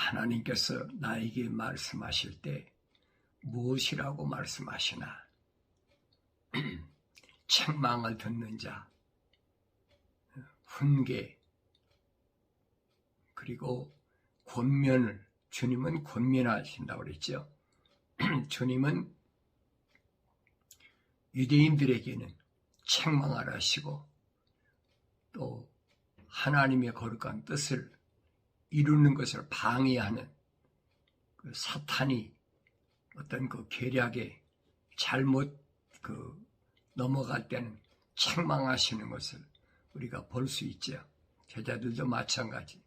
하나님께서 나에게 말씀하실 때 무엇이라고 말씀하시나? 책망을 듣는 자, 훈계, 그리고 권면을, 주님은 권면하신다고 그랬죠. 주님은 유대인들에게는 책망을 하시고 또 하나님의 거룩한 뜻을 이루는 것을 방해하는 그 사탄이 어떤 그 계략에 잘못 넘어갈 때는 책망하시는 것을 우리가 볼 수 있죠. 제자들도 마찬가지.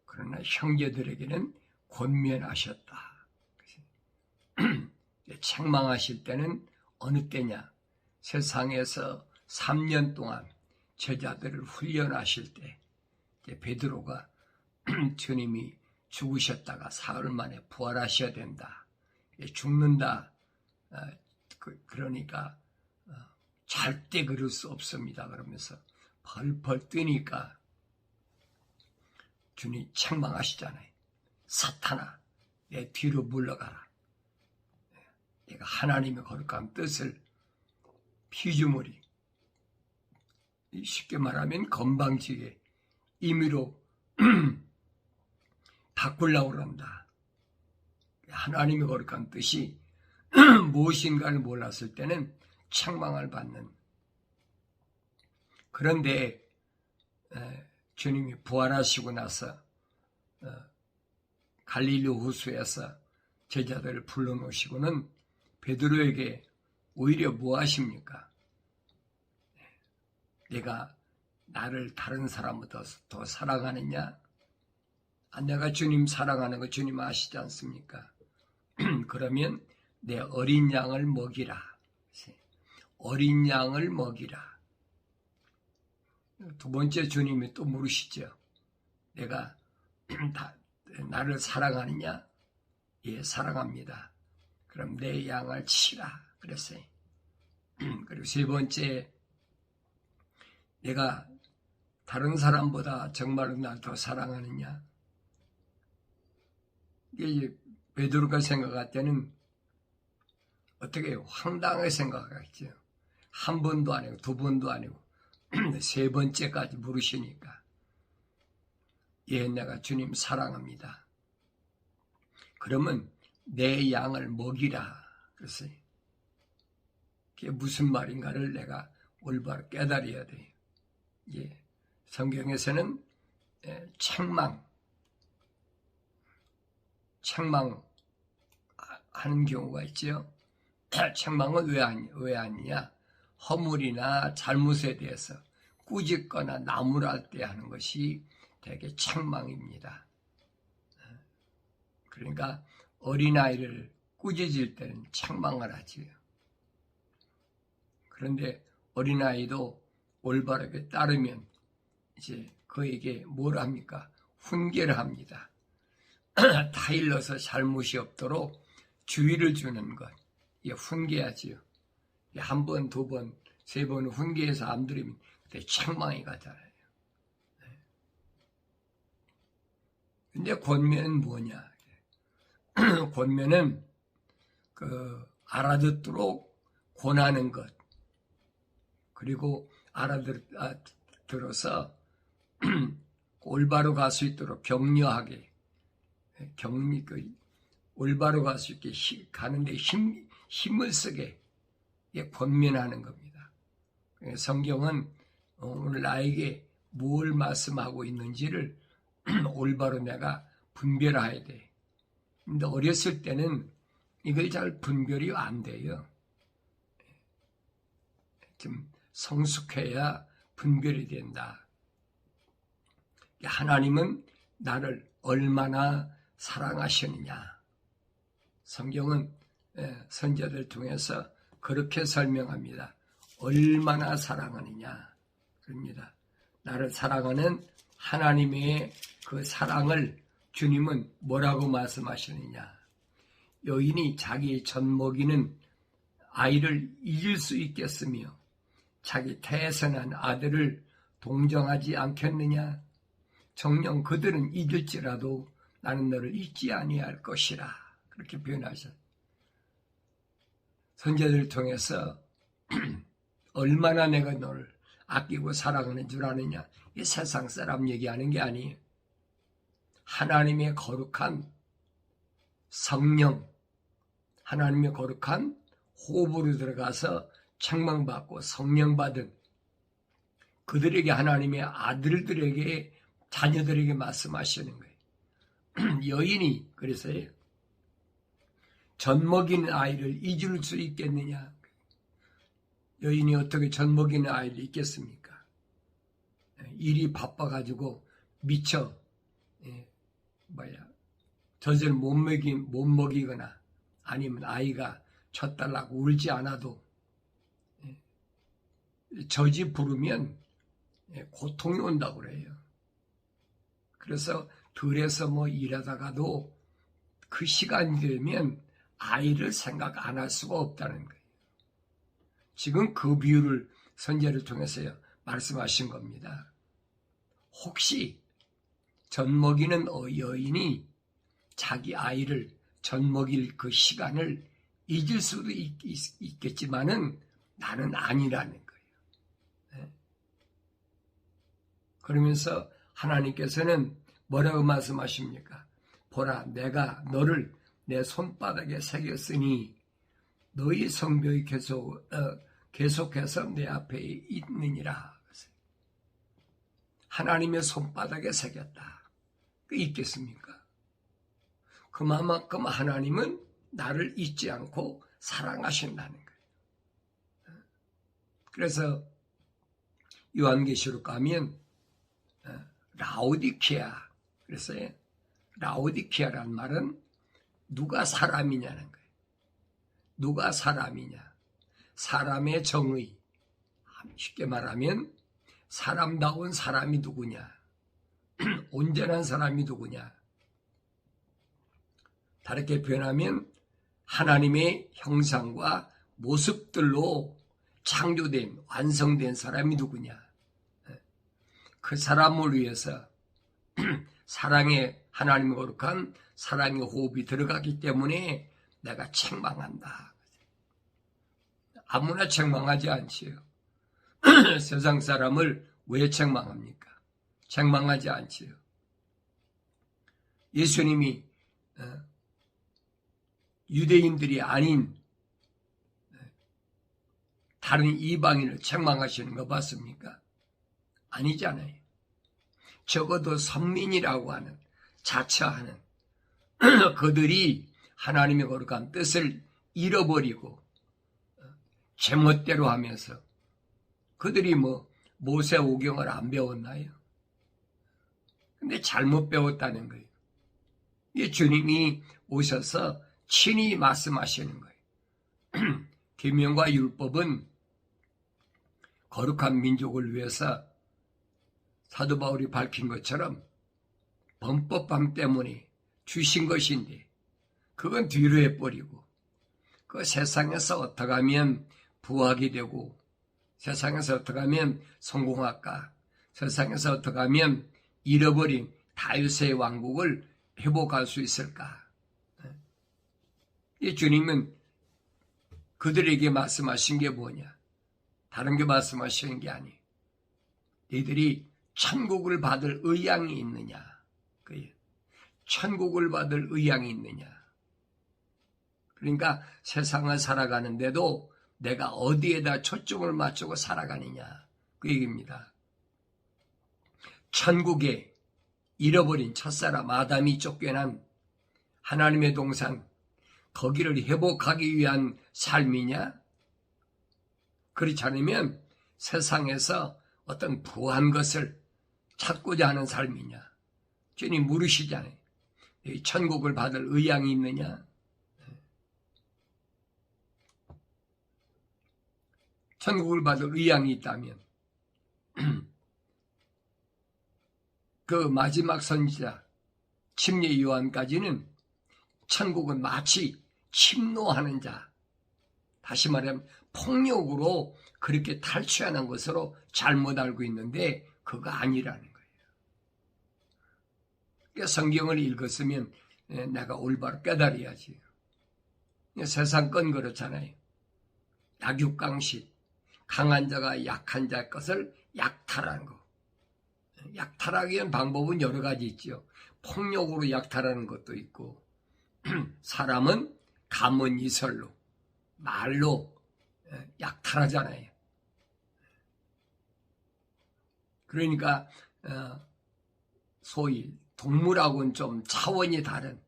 그러나 형제들에게는 권면하셨다. 책망하실 때는 어느 때냐? 세상에서 3년 동안 제자들을 훈련하실 때 베드로가 주님이 죽으셨다가 사흘 만에 부활하셔야 된다. 죽는다. 그러니까 절대 그럴 수 없습니다. 그러면서 펄펄 뛰니까 주님이 책망하시잖아요. 사탄아, 내 뒤로 물러가라. 내가 하나님의 거룩한 뜻을 피조물이 쉽게 말하면 건방지게 임의로 바꾸려고 그런다. 하나님의 거룩한 뜻이 무엇인가를 몰랐을 때는 책망을 받는. 그런데 주님이 부활하시고 나서 갈릴리 호수에서 제자들을 불러놓으시고는 베드로에게 오히려 무엇하십니까? 내가 나를 다른 사람보다 더 사랑하느냐? 내가 주님 사랑하는 거 주님 아시지 않습니까? 그러면 내 어린 양을 먹이라. 어린 양을 먹이라. 두 번째 주님이 또 물으시죠. 내가 나를 사랑하느냐? 예, 사랑합니다. 그럼 내 양을 치라. 그랬어요. 그리고 세 번째, 내가 다른 사람보다 정말로 날 더 사랑하느냐? 이게 베드로가 생각할 때는 어떻게 황당하게 생각하겠죠. 한 번도 아니고 두 번도 아니고 세 번째까지 물으시니까 예, 내가 주님 사랑합니다. 그러면 내 양을 먹이라 그랬어요. 그게 무슨 말인가를 내가 올바로 깨달아야 돼요. 예, 성경에서는 책망하는 경우가 있죠. 책망은 왜 아니냐? 허물이나 잘못에 대해서 꾸짖거나 나무랄 때 하는 것이 되게 책망입니다. 그러니까 어린아이를 꾸짖을 때는 책망을 하지요. 그런데 어린아이도 올바르게 따르면 이제 그에게 뭘 합니까? 훈계를 합니다. 타일러서 잘못이 없도록 주의를 주는 것. 이게 훈계하지요. 한 번, 두 번, 세 번 훈계해서 안 들으면 그때 책망이 가잖아요. 근데 권면은 뭐냐? 권면은 알아듣도록 권하는 것. 그리고 알아들어서 올바로 갈 수 있도록 격려하게, 올바로 갈 수 있게 가는데 힘을 쓰게 권면하는 겁니다. 성경은 오늘 나에게 뭘 말씀하고 있는지를 올바로 내가 분별해야 돼. 근데 어렸을 때는 이걸 잘 분별이 안 돼요. 좀 성숙해야 분별이 된다. 하나님은 나를 얼마나 사랑하시느냐. 성경은 선지자들 통해서 그렇게 설명합니다. 얼마나 사랑하느냐. 그럽니다. 나를 사랑하는 하나님의 그 사랑을 주님은 뭐라고 말씀하시느냐. 여인이 자기 젖먹이는 아이를 잊을 수 있겠으며 자기 태어난 아들을 동정하지 않겠느냐. 정녕 그들은 잊을지라도 나는 너를 잊지 아니할 것이라. 그렇게 표현하셨어요. 선지자들을 통해서 얼마나 내가 너를 아끼고 사랑하는 줄 아느냐. 이 세상 사람 얘기하는 게 아니에요. 하나님의 거룩한 성령, 하나님의 거룩한 호흡으로 들어가서 책망받고 성령받은 그들에게, 하나님의 아들들에게, 자녀들에게 말씀하시는 거예요. 여인이 그래서요, 젖먹이는 아이를 잊을 수 있겠느냐. 여인이 어떻게 젖먹이는 아이를 잊겠습니까? 일이 바빠가지고 미처 젖을 못 먹이거나 아니면 아이가 젖달라고 울지 않아도 젖이 부르면 고통이 온다고 그래요. 그래서 들에서 뭐 일하다가도 그 시간이 되면 아이를 생각 안 할 수가 없다는 거예요. 지금 그 비유를 선지자를 통해서 말씀하신 겁니다. 혹시 젖먹이는 여인이 자기 아이를 젖먹일 그 시간을 잊을 수도 있겠지만은 나는 아니라는 거예요. 그러면서 하나님께서는 뭐라고 말씀하십니까? 보라, 내가 너를 내 손바닥에 새겼으니 너희 성벽이 계속해서 내 앞에 있느니라. 하나님의 손바닥에 새겼다. 그 있겠습니까? 그만큼 하나님은 나를 잊지 않고 사랑하신다는 거예요. 그래서 요한계시록 가면 라오디케아, 그래서 라오디케아란 말은 누가 사람이냐는 거예요. 누가 사람이냐. 사람의 정의. 쉽게 말하면 사람다운 사람이 누구냐. 온전한 사람이 누구냐. 다르게 표현하면 하나님의 형상과 모습들로 창조된, 완성된 사람이 누구냐. 그 사람을 위해서 사랑의, 하나님의 거룩한 사랑의 호흡이 들어가기 때문에 내가 책망한다. 아무나 책망하지 않지요. 세상 사람을 왜 책망합니까? 책망하지 않지요. 예수님이 유대인들이 아닌 다른 이방인을 책망하시는 거 봤습니까? 아니잖아요. 적어도 선민이라고 하는, 자처하는 그들이 하나님의 거룩한 뜻을 잃어버리고 제멋대로 하면서, 그들이 모세 오경을 안 배웠나요? 근데 잘못 배웠다는 거예요. 이 주님이 오셔서 친히 말씀하시는 거예요. 계명과 율법은 거룩한 민족을 위해서 사도 바울이 밝힌 것처럼 범법함 때문에 주신 것인데 그건 뒤로 해버리고 그 세상에서 어떻게 하면 부하게 되고 세상에서 어떻게 하면 성공할까, 세상에서 어떻게 하면 잃어버린 다윗의 왕국을 회복할 수 있을까. 이 주님은 그들에게 말씀하신 게 뭐냐, 다른 게 말씀하시는 게 아니에요. 너희들이 천국을 받을 의향이 있느냐, 천국을 받을 의향이 있느냐. 그러니까 세상을 살아가는데도 내가 어디에다 초점을 맞추고 살아가느냐, 그 얘기입니다. 천국에 잃어버린 첫사람 아담이 쫓겨난 하나님의 동산, 거기를 회복하기 위한 삶이냐? 그렇지 않으면 세상에서 어떤 부한 것을 찾고자 하는 삶이냐? 주님 물으시잖아요. 천국을 받을 의향이 있느냐? 천국을 받을 의향이 있다면 그 마지막 선지자 침례 요한까지는 천국은 마치 침노하는 자, 다시 말하면 폭력으로 그렇게 탈취하는 것으로 잘못 알고 있는데 그거 아니라는 거예요. 성경을 읽었으면 내가 올바로 깨달아야지. 세상 건 그렇잖아요. 약육강식, 강한 자가 약한 자 것을 약탈하는 거. 약탈하기 위한 방법은 여러 가지 있죠. 폭력으로 약탈하는 것도 있고, 사람은 가문이설로, 말로 약탈하잖아요. 그러니까 소위 동물하고는 좀 차원이 다른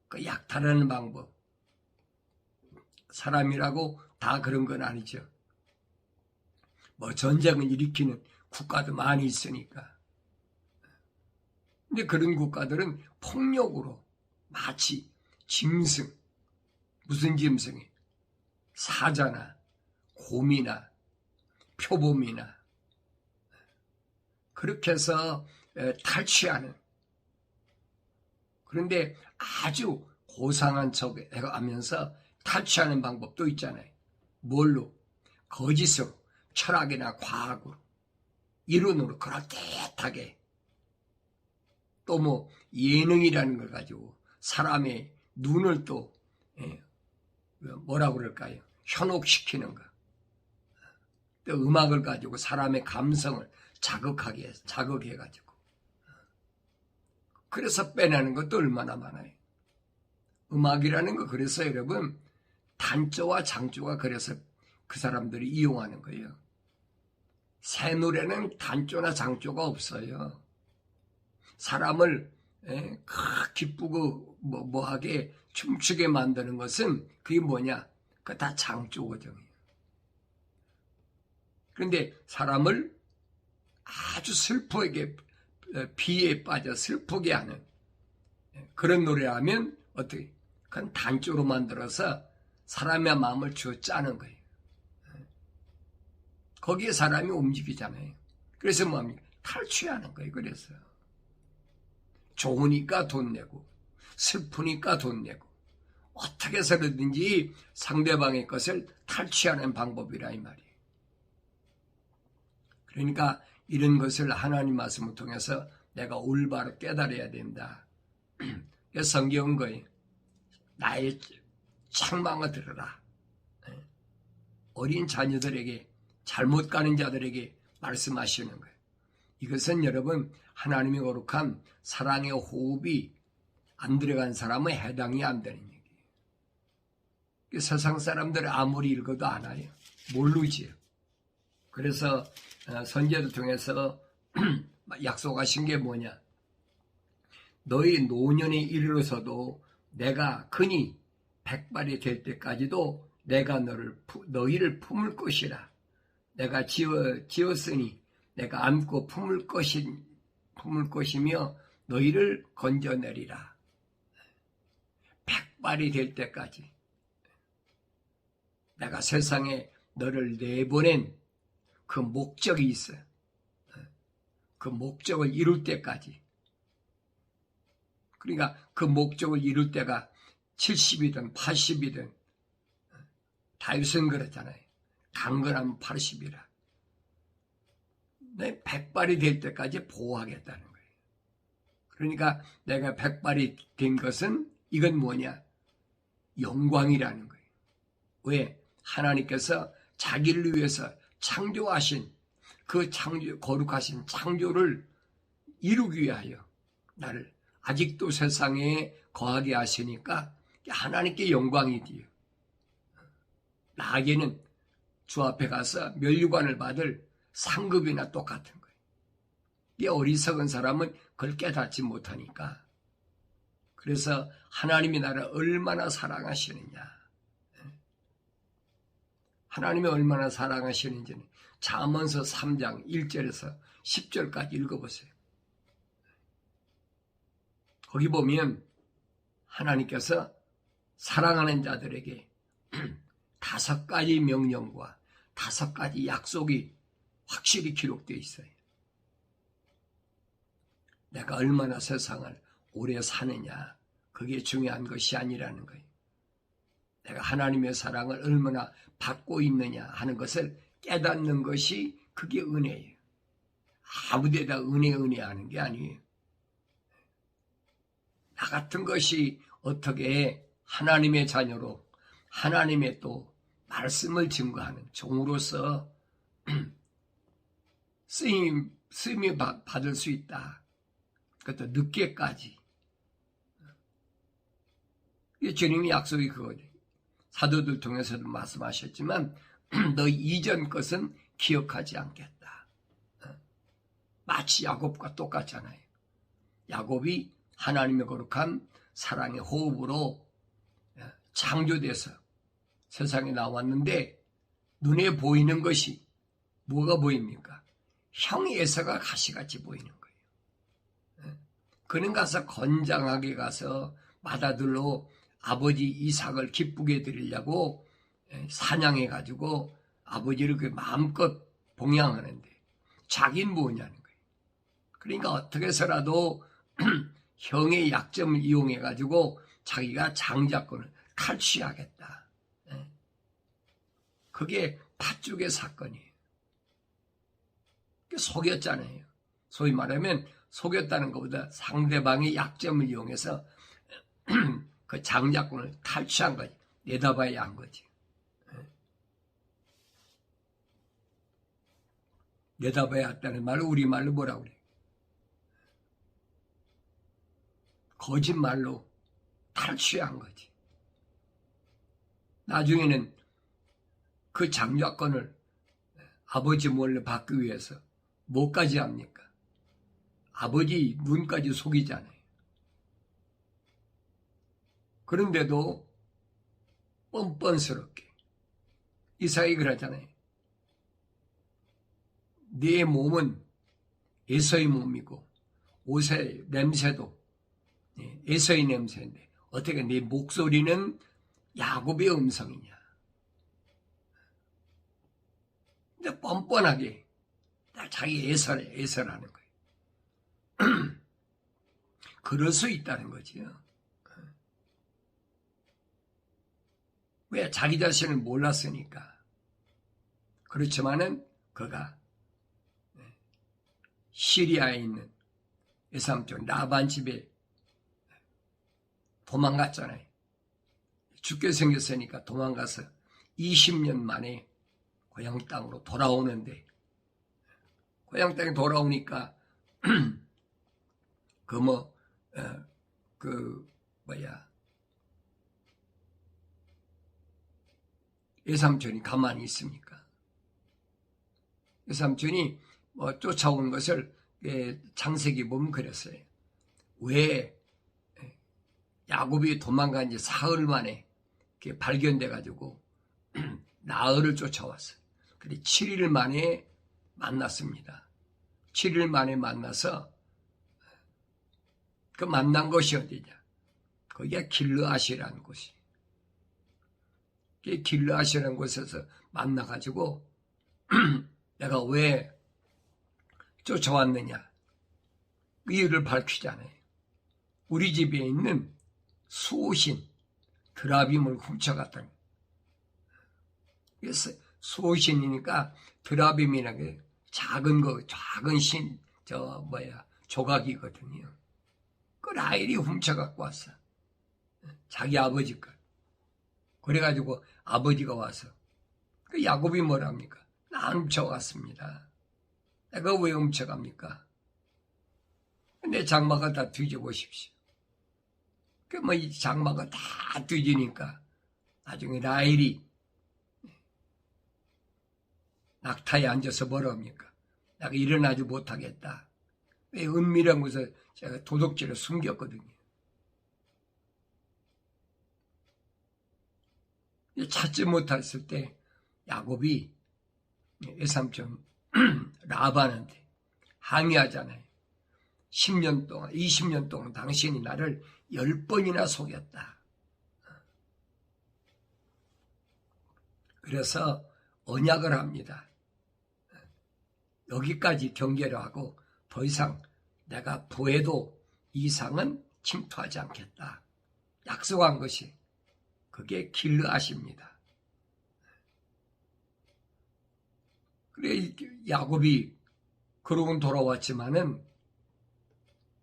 그 약탈하는 방법. 사람이라고 다 그런 건 아니죠. 뭐 전쟁을 일으키는 국가도 많이 있으니까. 근데 그런 국가들은 폭력으로 마치 짐승, 무슨 짐승이? 사자나 곰이나 표범이나 그렇게 해서 탈취하는. 그런데 아주 고상한 척 하면서 탈취하는 방법도 있잖아요. 뭘로? 거짓으로, 철학이나 과학으로, 이론으로 그럴듯하게. 또 뭐 예능이라는 걸 가지고 사람의 눈을 또 뭐라고 그럴까요? 현혹시키는 거. 또 음악을 가지고 사람의 감성을 자극해가지고. 그래서 빼내는 것도 얼마나 많아요. 음악이라는 거 그래서 여러분 단조와 장조가 그래서 그 사람들이 이용하는 거예요. 새 노래는 단조나 장조가 없어요. 사람을 기쁘고 뭐하게 춤추게 만드는 것은 그게 뭐냐? 그거 다 장조거든요. 그런데 사람을 아주 슬프게 비에 빠져 슬프게 하는 그런 노래하면 어떻게? 그건 단조로 만들어서 사람의 마음을 쥐어짜는 거예요. 거기에 사람이 움직이잖아요. 그래서 뭐합니까? 탈취하는 거예요. 그래서 좋으니까 돈 내고 슬프니까 돈 내고 어떻게 해서든지 상대방의 것을 탈취하는 방법이라 이 말이에요. 그러니까 이런 것을 하나님 말씀을 통해서 내가 올바로 깨달아야 된다. 성경은 거예요. 나의 책망을 들으라. 어린 자녀들에게 잘못 가는 자들에게 말씀하시는 거예요. 이것은 여러분 하나님의 거룩한 사랑의 호흡이 안 들어간 사람은 해당이 안 되는 얘기예요. 세상 사람들은 아무리 읽어도 알아요. 모르지요. 그래서 선지자를 통해서 약속하신 게 뭐냐? 너희 노년에 이르러서도 내가 그니 백발이 될 때까지도 내가 너희를 품을 것이라. 내가 지었으니 내가 안고 품을 것이며 너희를 건져내리라. 백발이 될 때까지 내가 세상에 너를 내보낸 그 목적이 있어요. 그 목적을 이룰 때까지. 그러니까 그 목적을 이룰 때가 70이든 80이든 다윗은 그랬잖아요. 강건하면 80이라. 내 백발이 될 때까지 보호하겠다는 거예요. 그러니까 내가 백발이 된 것은 이건 뭐냐? 영광이라는 거예요. 왜? 하나님께서 자기를 위해서 창조하신 그 거룩하신 창조를 이루기 위하여 나를 아직도 세상에 거하게 하시니까 하나님께 영광이 돼요. 나에게는 주 앞에 가서 면류관을 받을 상급이나 똑같은 거예요. 이 어리석은 사람은 그걸 깨닫지 못하니까. 그래서 하나님이 나를 얼마나 사랑하시느냐. 하나님이 얼마나 사랑하시는지는 잠언서 3장 1절에서 10절까지 읽어보세요. 거기 보면 하나님께서 사랑하는 자들에게 5가지 명령과 5가지 약속이 확실히 기록되어 있어요. 내가 얼마나 세상을 오래 사느냐, 그게 중요한 것이 아니라는 거예요. 내가 하나님의 사랑을 얼마나 받고 있느냐 하는 것을 깨닫는 것이 그게 은혜예요. 아무데다 은혜 하는 게 아니에요. 나 같은 것이 어떻게 하나님의 자녀로 하나님의 또 말씀을 증거하는 종으로서 쓰임이 받을 수 있다. 그것도 늦게까지. 주님이 약속이 그거죠. 사도들 통해서도 말씀하셨지만 너 이전 것은 기억하지 않겠다. 마치 야곱과 똑같잖아요. 야곱이 하나님의 거룩한 사랑의 호흡으로 창조돼서 세상에 나왔는데 눈에 보이는 것이 뭐가 보입니까? 형 에서가 가시같이 보이는 거예요. 그는 가서 건장하게 가서 맏아들로 아버지 이삭을 기쁘게 드리려고 사냥해가지고 아버지를 그 마음껏 봉양하는데 자기는 뭐냐는 거예요. 그러니까 어떻게 해서라도 형의 약점을 이용해가지고 자기가 장자권을 탈취하겠다. 그게 팥죽의 사건이에요. 속였잖아요. 소위 말하면 속였다는 것보다 상대방의 약점을 이용해서 그 장자권을 탈취한 거지. 내다봐야 한 거지. 내다봐야 했다는 말을 우리말로 뭐라고 그래? 거짓말로 탈취한 거지. 나중에는 그 장자권을 아버지 몰래 받기 위해서 뭐까지 합니까? 아버지 눈까지 속이잖아요. 그런데도 뻔뻔스럽게 이삭이 그러잖아요. 네 몸은 에서의 몸이고 옷의 냄새도 에서의 냄새인데 어떻게 네 목소리는 야곱의 음성이냐. 근데 뻔뻔하게 자기 애설하는 거예요. 그럴 수 있다는 거지요. 왜? 자기 자신을 몰랐으니까. 그렇지만은 그가 시리아에 있는 외삼촌 라반 집에 도망갔잖아요. 죽게 생겼으니까 도망가서 20년 만에 고향 땅으로 돌아오는데 고향 땅에 돌아오니까 외삼촌이 가만히 있습니까? 외삼촌이 쫓아온 것을 창세기 보면 그랬어요. 왜 야곱이 도망간 지 사흘 만에 발견돼가지고 나흘을 쫓아왔어요. 그래 7일 만에 만났습니다. 7일 만에 만나서 그 만난 곳이 어디냐? 거기가 길르앗이라는 곳이. 길르앗이라는 곳에서 만나가지고 내가 왜 쫓아왔느냐? 이유를 밝히잖아요. 우리 집에 있는 수호신 드라빔을 훔쳐갔다는 거예요. 그래서 수호신이니까 드라빔이라는 게 작은 신, 조각이거든요. 그 라헬이 훔쳐갖고 왔어. 자기 아버지 걸. 그래가지고 아버지가 와서 그 야곱이 뭐랍니까? 나 훔쳐갔습니다. 내가 왜 훔쳐갑니까? 내 장막을 다 뒤져보십시오. 이 장막을 다 뒤지니까 나중에 라헬이 낙타에 앉아서 뭐라 합니까? 내가 일어나지 못하겠다. 왜 은밀한 곳에 제가 도둑질을 숨겼거든요. 찾지 못했을 때 야곱이 외삼촌 라반한테 항의하잖아요. 10년 동안 20년 동안 당신이 나를 10번이나 속였다. 그래서 언약을 합니다. 여기까지 경계를 하고 더 이상 내가 부해도 이상은 침투하지 않겠다. 약속한 것이 그게 길르앗입니다. 그래 야곱이 그러고 돌아왔지만은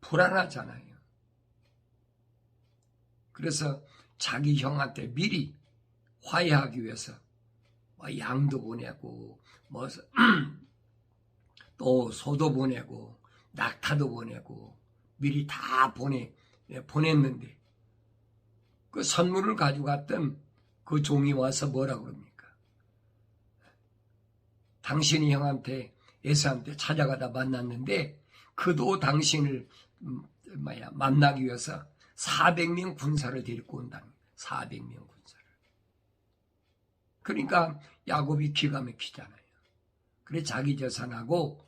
불안하잖아요. 그래서 자기 형한테 미리 화해하기 위해서 뭐 양도 보내고 뭐 또 소도 보내고 낙타도 보내고 미리 다 보냈는데 그 선물을 가지고 갔던 그 종이 와서 뭐라 그럽니까? 당신이 형한테 에서한테 찾아가다 만났는데 그도 당신을 만나기 위해서 400명 군사를 데리고 온다는 거예요. 400명 군사를. 그러니까 야곱이 기가 막히잖아요. 그래 자기 재산하고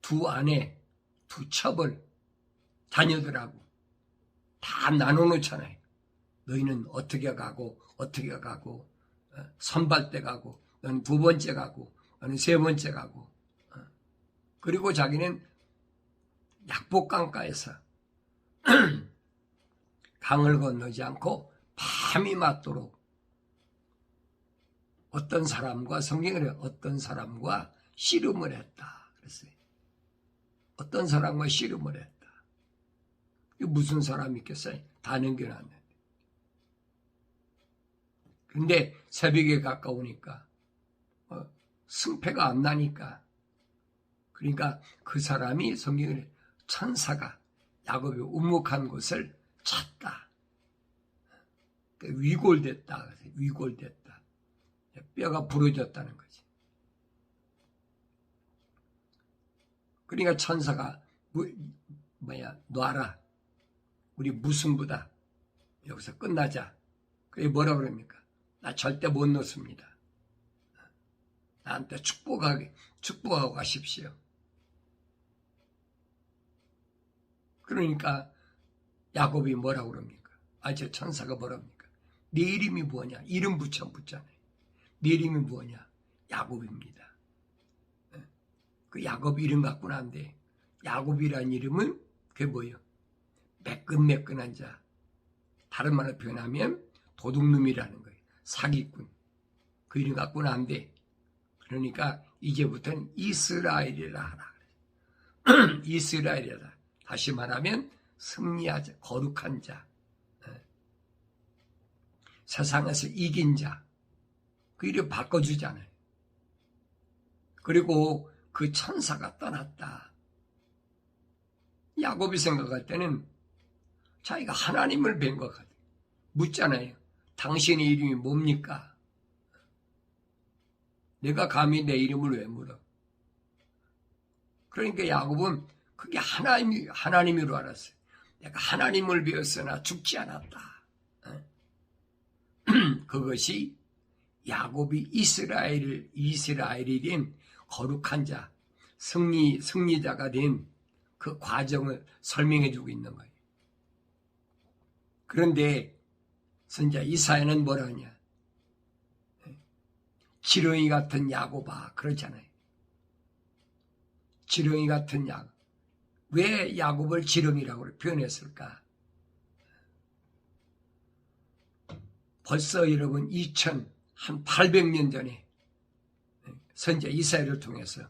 두 아내, 두 첩을 자녀들하고 다 나눠놓잖아요. 너희는 어떻게 가고 선발 때 가고 너는 두 번째 가고 너는 세 번째 가고 그리고 자기는 약복강가에서 강을 건너지 않고 밤이 맞도록 어떤 사람과 성경에 어떤 사람과 씨름을 했다 그랬어요. 어떤 사람과 씨름을 했다. 무슨 사람이 있겠어요? 다 넘겨놨는데. 근데 새벽에 가까우니까 승패가 안 나니까 그러니까 그 사람이 성경에 천사가 야곱이 우묵한 곳을 찾다. 위골됐다. 위골됐다. 뼈가 부러졌다는 거지. 그러니까 천사가 놔라. 우리 무승부다. 여기서 끝나자. 그게 뭐라 그럽니까? 나 절대 못 놓습니다. 나한테 축복하고 가십시오. 그러니까 야곱이 뭐라 그럽니까? 저 천사가 뭐라 합니까? 네 이름이 뭐냐? 이름 붙잖아요. 네 이름이 뭐냐? 야곱입니다. 그 야곱 이름 갖고는 안 돼. 야곱이라는 이름은 그게 뭐예요? 매끈매끈한 자. 다른 말로 표현하면 도둑놈이라는 거예요. 사기꾼. 그 이름 갖고는 안 돼. 그러니까 이제부터는 이스라엘이라 하라. 이스라엘이라. 다시 말하면 승리하자. 거룩한 자. 세상에서 이긴 자. 그 이름 바꿔주잖아요. 그리고 그 천사가 떠났다. 야곱이 생각할 때는 자기가 하나님을 뵌 것 같아요. 묻잖아요. 당신의 이름이 뭡니까? 내가 감히 내 이름을 왜 물어? 그러니까 야곱은 그게 하나님으로 알았어요. 내가 하나님을 배웠으나 죽지 않았다. 그것이 야곱이 이스라엘이 된 거룩한 자, 승리자가 된 그 과정을 설명해 주고 있는 거예요. 그런데 선자 이사야는 뭐라 하냐? 지렁이 같은 야곱아 그러잖아요. 지렁이 같은 야곱. 왜 야곱을 지렁이라고 표현했을까? 벌써 여러분 2800년 전에 선자 이사야를 통해서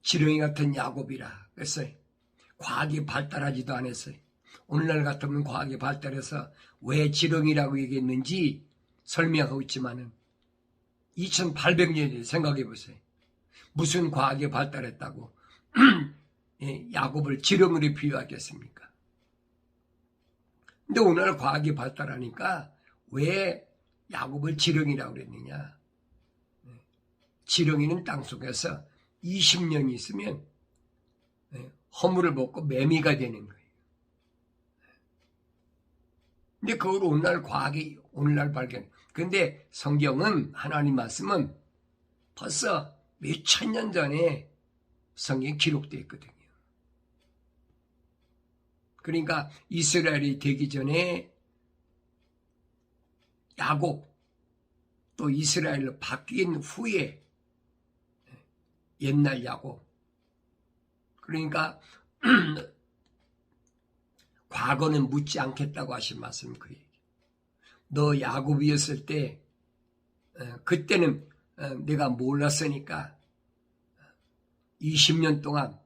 지렁이 같은 야곱이라 그랬어요. 과학이 발달하지도 않았어요. 오늘날 같으면 과학이 발달해서 왜 지렁이라고 얘기했는지 설명하고 있지만은 2800년에 생각해 보세요. 무슨 과학이 발달했다고 야곱을 지렁이로 비유하겠습니까? 근데 오늘 과학이 발달하니까 왜 야곱을 지렁이라고 그랬느냐? 지렁이는 땅속에서 20년이 있으면 허물을 먹고 매미가 되는 거예요. 근데 그걸 오늘날 발견. 근데 성경은 하나님 말씀은 벌써 몇천 년 전에 성경에 기록되어 있거든요. 그러니까 이스라엘이 되기 전에 야곱 또 이스라엘로 바뀐 후에 옛날 야곱. 그러니까 과거는 묻지 않겠다고 하신 말씀 그 얘기. 너 야곱이었을 때 그때는 내가 몰랐으니까 20년 동안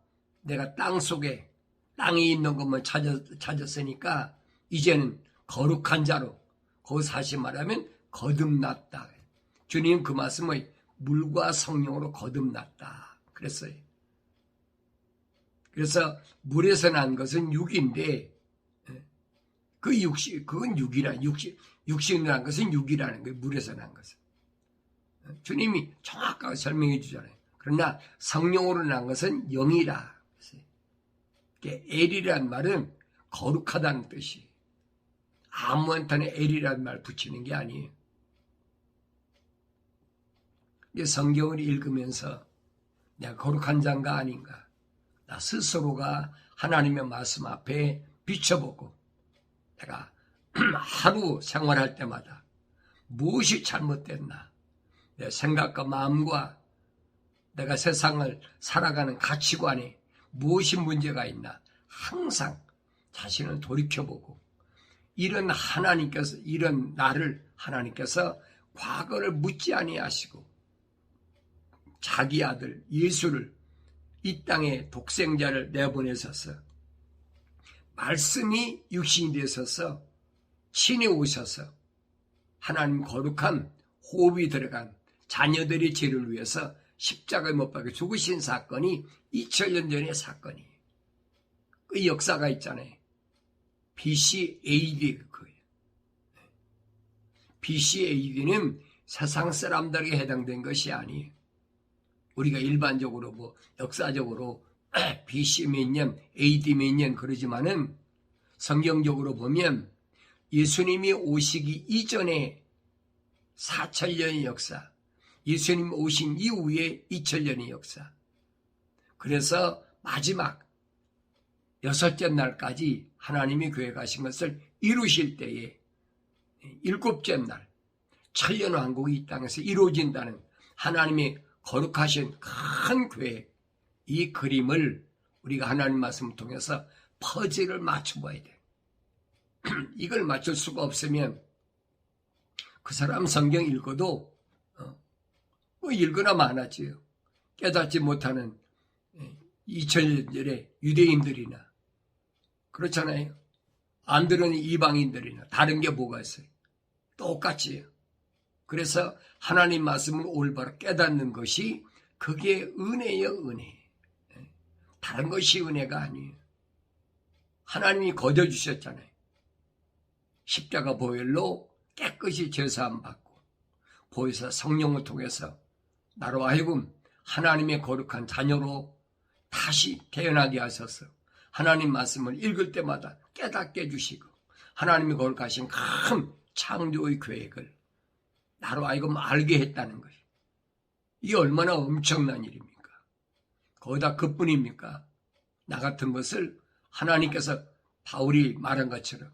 내가 땅속에 땅에 있는 것만 찾았으니까 이제는 거룩한 자로, 거기서 다시 말하면 거듭났다. 주님 그 말씀을 물과 성령으로 거듭났다 그랬어요. 그래서 물에서 난 것은 육인데 그건 육신으로 난 것은 육이라는 거예요. 물에서 난 것은. 주님이 정확하게 설명해 주잖아요. 그러나 성령으로 난 것은 영이라. 엘이라는 말은 거룩하다는 뜻이. 아무한테나 엘이라는 말 붙이는 게 아니에요. 성경을 읽으면서 내가 거룩한 자인가 아닌가, 나 스스로가 하나님의 말씀 앞에 비춰보고 내가 하루 생활할 때마다 무엇이 잘못됐나, 내 생각과 마음과 내가 세상을 살아가는 가치관에 무엇이 문제가 있나 항상 자신을 돌이켜보고, 이런 나를 하나님께서 과거를 묻지 아니하시고 자기 아들 예수를 이 땅에 독생자를 내보내셔서 말씀이 육신이 되셔서 친히 오셔서 하나님 거룩한 호흡이 들어간 자녀들의 죄를 위해서 십자가에 못 박혀 죽으신 사건이 2000년 전의 사건이에요. 그 역사가 있잖아요. BC AD 그거예요. BC AD는 세상 사람들에게 해당된 것이 아니에요. 우리가 일반적으로 역사적으로 BC 몇 년, AD 몇 년 그러지만은 성경적으로 보면 예수님이 오시기 이전에 4000년의 역사, 예수님 오신 이후에 2000년의 역사. 그래서 마지막 6째 날까지 하나님이 계획하신 것을 이루실 때에 7째 날 천년왕국이 이 땅에서 이루어진다는 하나님의 거룩하신 큰 계획, 이 그림을 우리가 하나님 말씀을 통해서 퍼즐을 맞춰봐야 돼. 이걸 맞출 수가 없으면 그 사람 성경 읽어도 읽으나 마나지요. 깨닫지 못하는 2000년 전의 유대인들이나 그렇잖아요. 안 들은 이방인들이나 다른 게 뭐가 있어요? 똑같지요. 그래서 하나님 말씀을 올바로 깨닫는 것이 그게 은혜요, 은혜. 다른 것이 은혜가 아니에요. 하나님이 거둬주셨잖아요. 십자가 보혈로 깨끗이 제사함 받고 보혜사 성령을 통해서 나로 하여금 하나님의 거룩한 자녀로 다시 태어나게 하셔서 하나님 말씀을 읽을 때마다 깨닫게 해주시고 하나님이 거룩하신 큰 창조의 계획을 나로 하여금 알게 했다는 것이, 이게 얼마나 엄청난 일입니까? 거기다 그뿐입니까? 나 같은 것을 하나님께서 바울이 말한 것처럼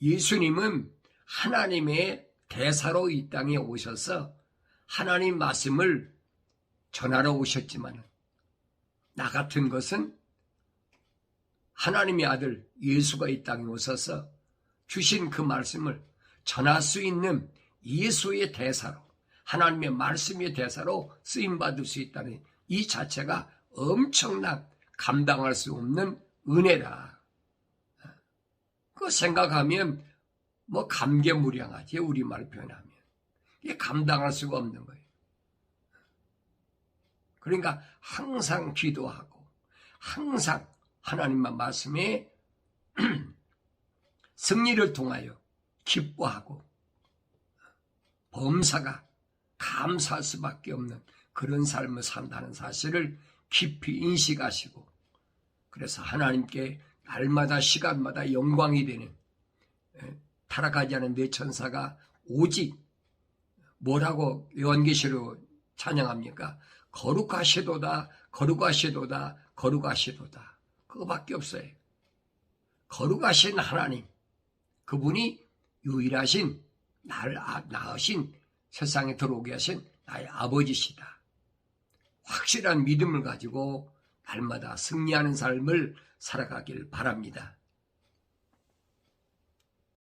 예수님은 하나님의 대사로 이 땅에 오셔서 하나님 말씀을 전하러 오셨지만 나 같은 것은 하나님의 아들 예수가 이 땅에 오셔서 주신 그 말씀을 전할 수 있는 예수의 대사로, 하나님의 말씀의 대사로 쓰임받을 수 있다는 이 자체가 엄청난 감당할 수 없는 은혜라. 그거 생각하면 감개무량하지, 우리말 표현하면. 이게 감당할 수가 없는 거예요. 그러니까 항상 기도하고 항상 하나님만 말씀에 승리를 통하여 기뻐하고 범사가 감사할 수밖에 없는 그런 삶을 산다는 사실을 깊이 인식하시고, 그래서 하나님께 날마다 시간마다 영광이 되는 타락하지 않은 내 천사가 오직 뭐라고 요한계시로 찬양합니까? 거룩하시도다, 거룩하시도다, 거룩하시도다. 그거밖에 없어요. 거룩하신 하나님, 그분이 유일하신 나를 낳으신 세상에 들어오게 하신 나의 아버지시다. 확실한 믿음을 가지고 날마다 승리하는 삶을 살아가길 바랍니다.